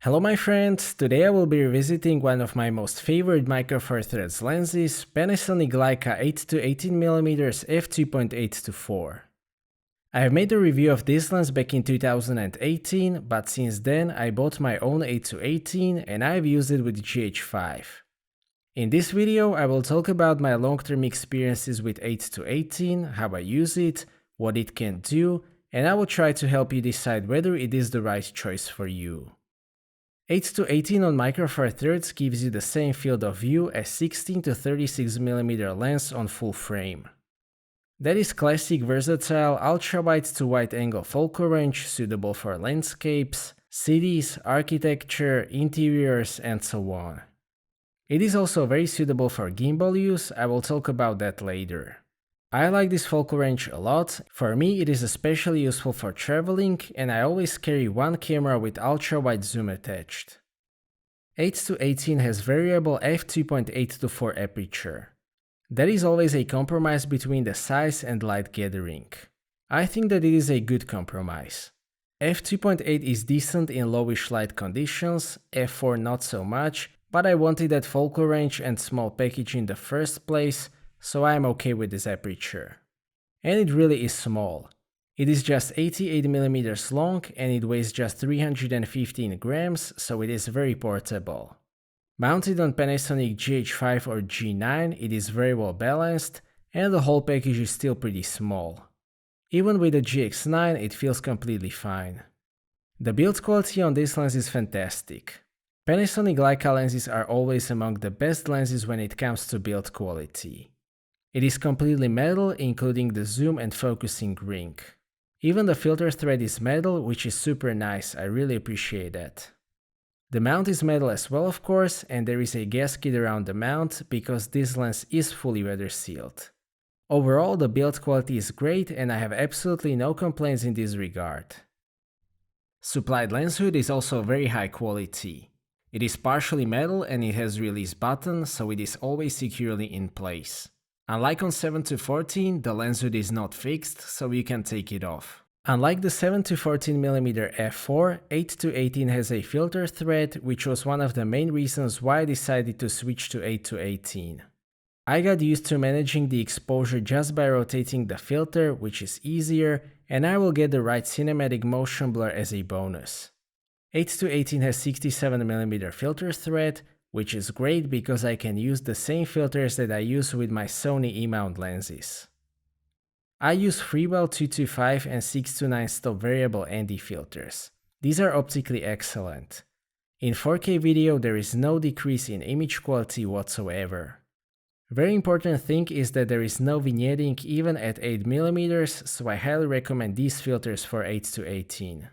Hello my friends, today I will be revisiting one of my most favorite Micro Four Threads lenses, Panasonic Leica 8-18mm F2.8-4. I have made a review of this lens back in 2018, but since then I bought my own 8-18 and I have used it with GH5. In this video I will talk about my long-term experiences with 8-18, how I use it, what it can do, and I will try to help you decide whether it is the right choice for you. 8-18 on Micro Four Threads gives you the same field of view as 16-36mm lens on full frame. That is classic versatile ultra-wide to wide angle focal range suitable for landscapes, cities, architecture, interiors, and so on. It is also very suitable for gimbal use, I will talk about that later. I like this focal range a lot. For me it is especially useful for traveling, and I always carry one camera with ultra-wide zoom attached. 8-18 has variable f2.8-4 aperture. That is always a compromise between the size and light gathering. I think that it is a good compromise. f2.8 is decent in lowish light conditions, f4 not so much, but I wanted that focal range and small package in the first place, so I am okay with this aperture. And it really is small. It is just 88mm long and it weighs just 315 grams, so it is very portable. Mounted on Panasonic GH5 or G9, it is very well balanced, and the whole package is still pretty small. Even with the GX9 it feels completely fine. The build quality on this lens is fantastic. Panasonic Leica lenses are always among the best lenses when it comes to build quality. It is completely metal, including the zoom and focusing ring. Even the filter thread is metal, which is super nice, I really appreciate that. The mount is metal as well of course, and there is a gasket around the mount because this lens is fully weather sealed. Overall the build quality is great and I have absolutely no complaints in this regard. Supplied lens hood is also very high quality. It is partially metal and it has release button, so it is always securely in place. Unlike on 7-14, the lens hood is not fixed, so you can take it off. Unlike the 7-14mm f4, 8-18 has a filter thread, which was one of the main reasons why I decided to switch to 8-18. I got used to managing the exposure just by rotating the filter, which is easier, and I will get the right cinematic motion blur as a bonus. 8-18 has 67mm filter thread, which is great because I can use the same filters that I use with my Sony E-mount lenses. I use Freewell 225 and 629 stop variable ND filters. These are optically excellent. In 4K video there is no decrease in image quality whatsoever. Very important thing is that there is no vignetting even at 8mm, so I highly recommend these filters for 8-18.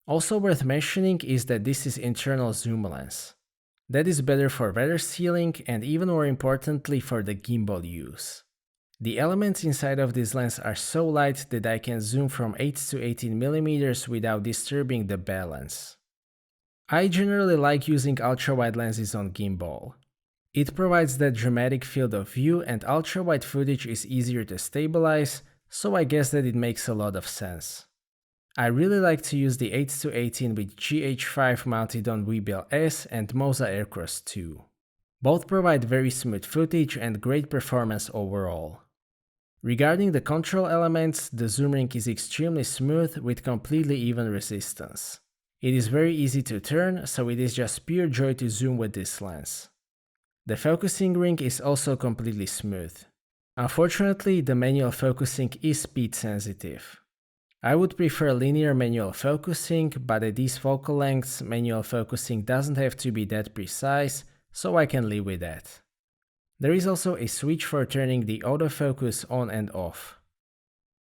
Also worth mentioning is that this is internal zoom lens. That is better for weather sealing and even more importantly for the gimbal use. The elements inside of this lens are so light that I can zoom from 8-18mm without disturbing the balance. I generally like using ultra-wide lenses on gimbal. It provides that dramatic field of view and ultra-wide footage is easier to stabilize, so I guess that it makes a lot of sense. I really like to use the 8-18 with GH5 mounted on Weebill S and Moza Aircross 2. Both provide very smooth footage and great performance overall. Regarding the control elements, the zoom ring is extremely smooth with completely even resistance. It is very easy to turn, so it is just pure joy to zoom with this lens. The focusing ring is also completely smooth. Unfortunately, the manual focusing is speed sensitive. I would prefer linear manual focusing, but at these focal lengths, manual focusing doesn't have to be that precise, so I can live with that. There is also a switch for turning the autofocus on and off.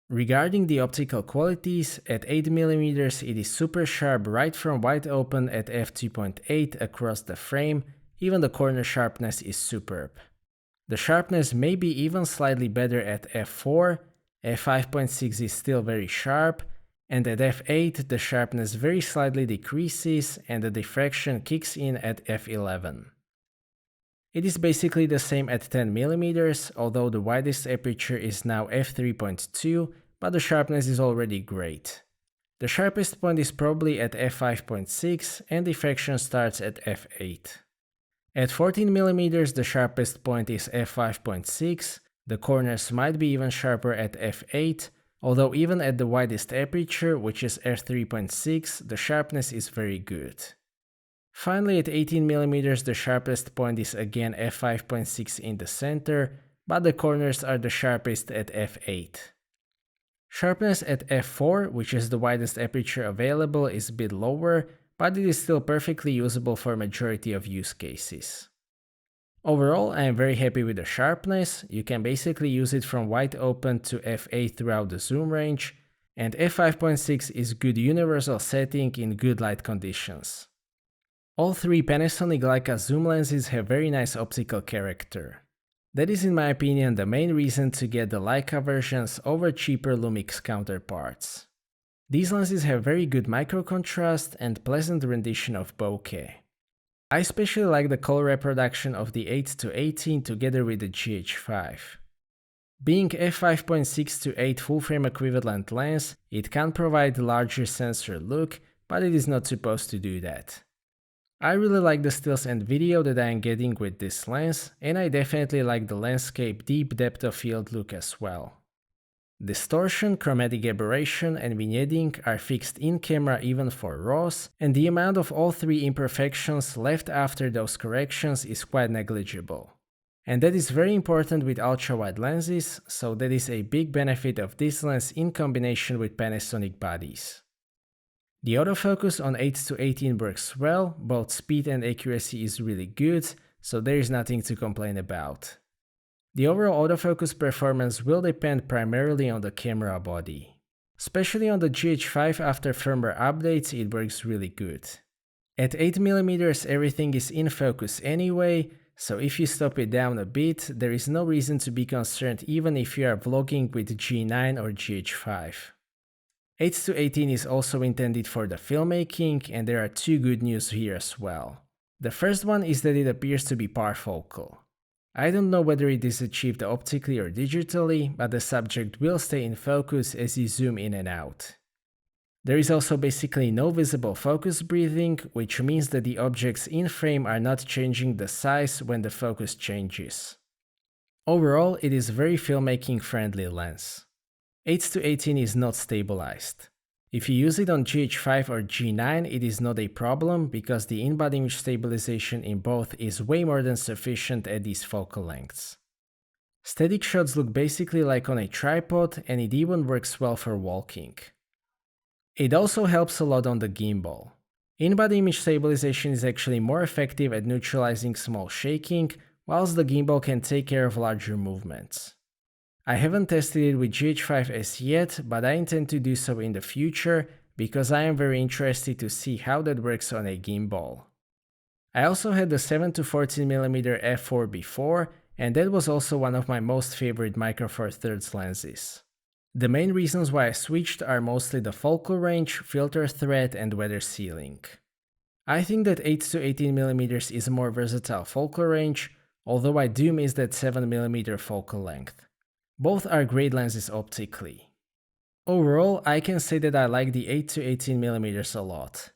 Regarding the optical qualities, at 8mm it is super sharp right from wide open at f2.8 across the frame, even the corner sharpness is superb. The sharpness may be even slightly better at f4, f5.6 is still very sharp, and at f8 the sharpness very slightly decreases and the diffraction kicks in at f11. It is basically the same at 10mm, although the widest aperture is now f3.2, but the sharpness is already great. The sharpest point is probably at f5.6 and diffraction starts at f8. At 14mm the sharpest point is f5.6, the corners might be even sharper at f8, although even at the widest aperture, which is f3.6, the sharpness is very good. Finally, at 18mm the sharpest point is again f5.6 in the center, but the corners are the sharpest at f8. Sharpness at f4, which is the widest aperture available, is a bit lower, but it is still perfectly usable for a majority of use cases. Overall, I am very happy with the sharpness. You can basically use it from wide open to f8 throughout the zoom range, and f5.6 is good universal setting in good light conditions. All three Panasonic Leica zoom lenses have very nice optical character. That is in my opinion the main reason to get the Leica versions over cheaper Lumix counterparts. These lenses have very good micro contrast and pleasant rendition of bokeh. I especially like the color reproduction of the 8-18 together with the GH5. Being f5.6 to 8 full frame equivalent lens, it can provide larger sensor look, but it is not supposed to do that. I really like the stills and video that I am getting with this lens, and I definitely like the landscape deep depth of field look as well. Distortion, chromatic aberration, and vignetting are fixed in camera even for RAWs, and the amount of all three imperfections left after those corrections is quite negligible. And that is very important with ultra-wide lenses, so that is a big benefit of this lens in combination with Panasonic bodies. The autofocus on 8-18 works well, both speed and accuracy is really good, so there is nothing to complain about. The overall autofocus performance will depend primarily on the camera body. Especially on the GH5 after firmware updates it works really good. At 8mm everything is in focus anyway, so if you stop it down a bit, there is no reason to be concerned even if you are vlogging with G9 or GH5. 8-18 is also intended for the filmmaking, and there are two good news here as well. The first one is that it appears to be parfocal. I don't know whether it is achieved optically or digitally, but the subject will stay in focus as you zoom in and out. There is also basically no visible focus breathing, which means that the objects in frame are not changing the size when the focus changes. Overall, it is a very filmmaking friendly lens. 8-18 is not stabilized. If you use it on GH5 or G9, it is not a problem because the in-body image stabilization in both is way more than sufficient at these focal lengths. Static shots look basically like on a tripod, and it even works well for walking. It also helps a lot on the gimbal. In-body image stabilization is actually more effective at neutralizing small shaking, whilst the gimbal can take care of larger movements. I haven't tested it with GH5s yet, but I intend to do so in the future because I am very interested to see how that works on a gimbal. I also had the 7-14mm F4 before, and that was also one of my most favorite micro four thirds lenses. The main reasons why I switched are mostly the focal range, filter thread, and weather sealing. I think that 8-18mm is a more versatile focal range, although I do miss that 7mm focal length. Both are great lenses optically. Overall, I can say that I like the 8-18mm a lot.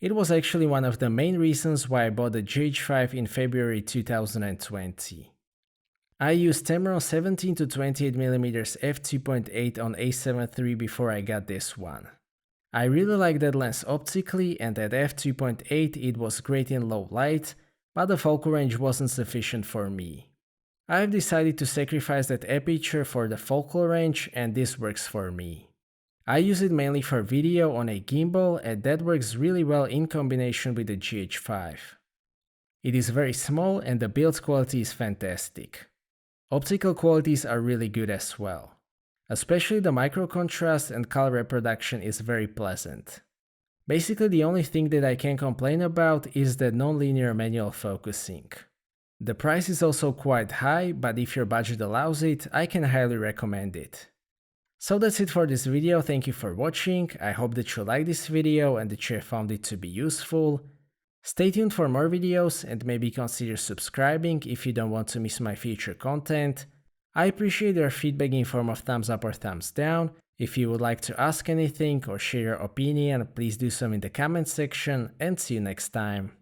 It was actually one of the main reasons why I bought the GH5 in February 2020. I used Tamron 17-28mm f2.8 on A7 III before I got this one. I really like that lens optically, and at f2.8 it was great in low light, but the focal range wasn't sufficient for me. I've decided to sacrifice that aperture for the focal range, and this works for me. I use it mainly for video on a gimbal, and that works really well in combination with the GH5. It is very small and the build quality is fantastic. Optical qualities are really good as well. Especially the micro contrast and color reproduction is very pleasant. Basically the only thing that I can complain about is the non-linear manual focusing. The price is also quite high, but if your budget allows it, I can highly recommend it. So that's it for this video, thank you for watching, I hope that you liked this video and that you found it to be useful. Stay tuned for more videos and maybe consider subscribing if you don't want to miss my future content. I appreciate your feedback in form of thumbs up or thumbs down. If you would like to ask anything or share your opinion, please do so in the comment section, and see you next time.